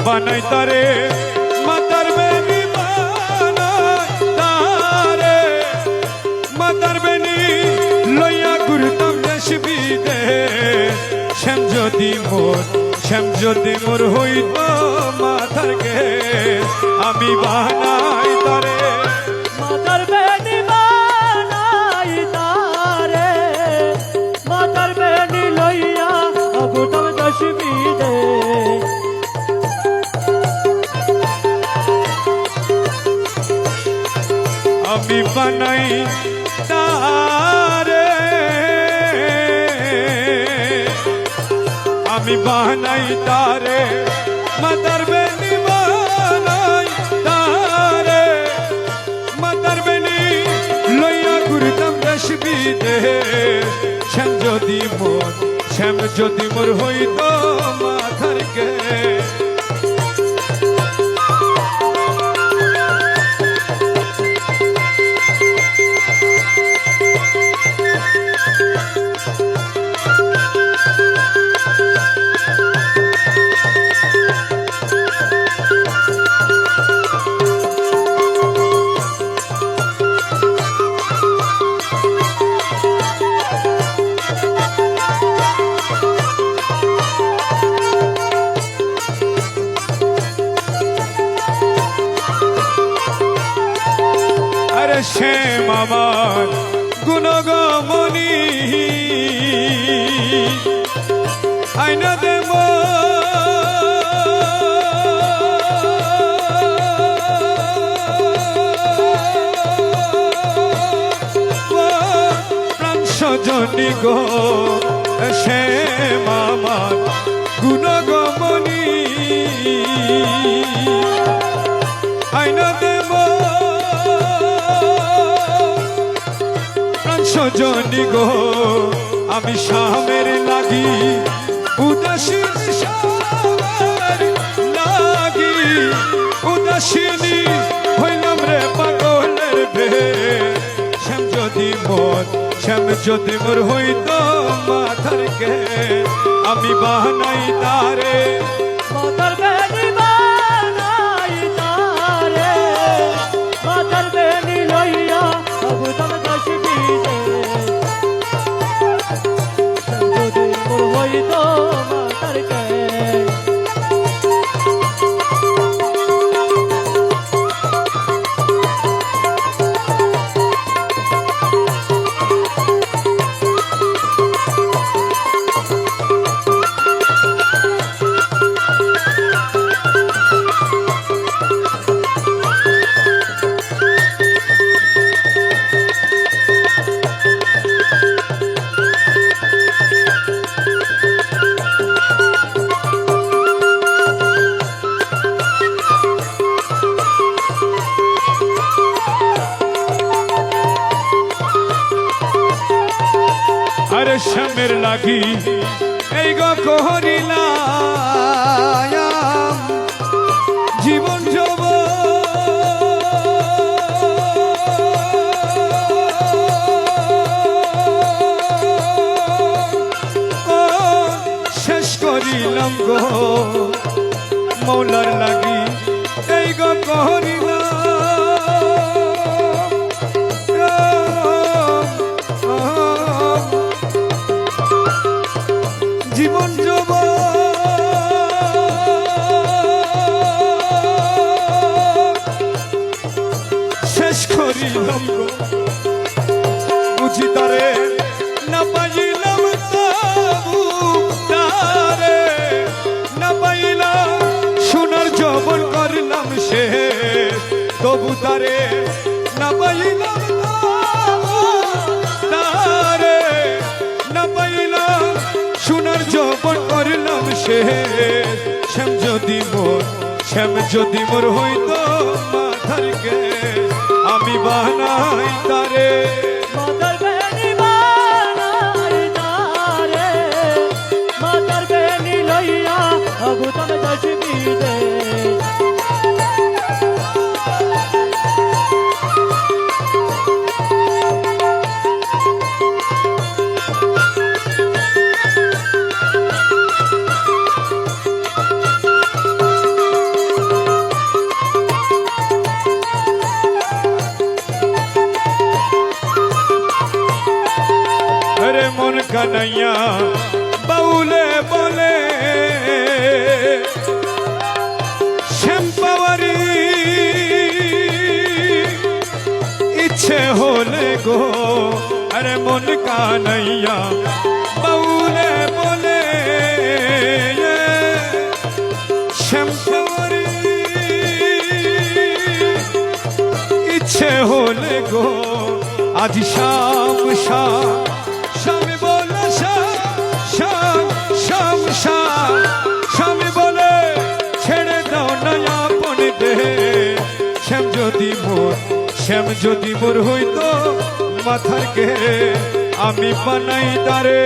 বানাই তারে মাতার বেনি বানাই তারে মাতার বেনি লইয়া ঘুরতাম দেশ বিদেশ শ্যাম যদি মোর হইত মাথার গে আমি বানাই তারে মাতার বেনি বানাই তারে মাতার বেনি লইয়া ঘুরতাম দেশ বিদেশ আমি বানাই তারে আমি বানাই তারে মাতার বেনি বানাই তারে মাতার বেনি লইয়া ঘুরতাম দেশ বিদেশ শ্যাম যদি মোর হইত মাথার গে শ্যাম আমার গুণগমনি আইনা দেব প্রাণ সজনী গো শ্যাম আমার গুণগমনি আইনা দেব সজনী গো আমি শামের লাগি উদাসীন শামের লাগি উদাসীনী হইলাম রে পাগলের ভে শ্যাম যদি মোর হইত মাথার গে আমি বানাই তারে মাতার বেনি বানাই তারে মাতার বেনি লইয়া ঘুরতাম দেশ বিদেশ যদি মোর হইত মাতার গে আরে শ্যামের লাগি এই গো করিলাম জীবন যব শেষ করিলাম গো মৌলার লাগি এই গো করিলাম জীবন যব শেষ করিলাম গো বুঝি তারে না পাইলাম তবু তারে না পাইলাম সোনার যৌবন করলাম সে তবু তারে না পাইলাম তারে না পাইলাম সোনার যৌবন করলাম সে শ্যাম যদি মোর হইত মাথার গে আমি বানাই তারে মাতার বেনি বানাই তারে মাতার বেনি লইয়া ঘুরতাম দেশ বিদেশ বানাইয়া বাউলে বলে শ্যামসারি ইচ্ছে হলে গো আজ শাম শাম স্বামী বলে স্বামী বলে ছেড়ে দাও না আপন দেহে শ্যাম যদি মোর হইতো মাথার কে আমি বানাই তারে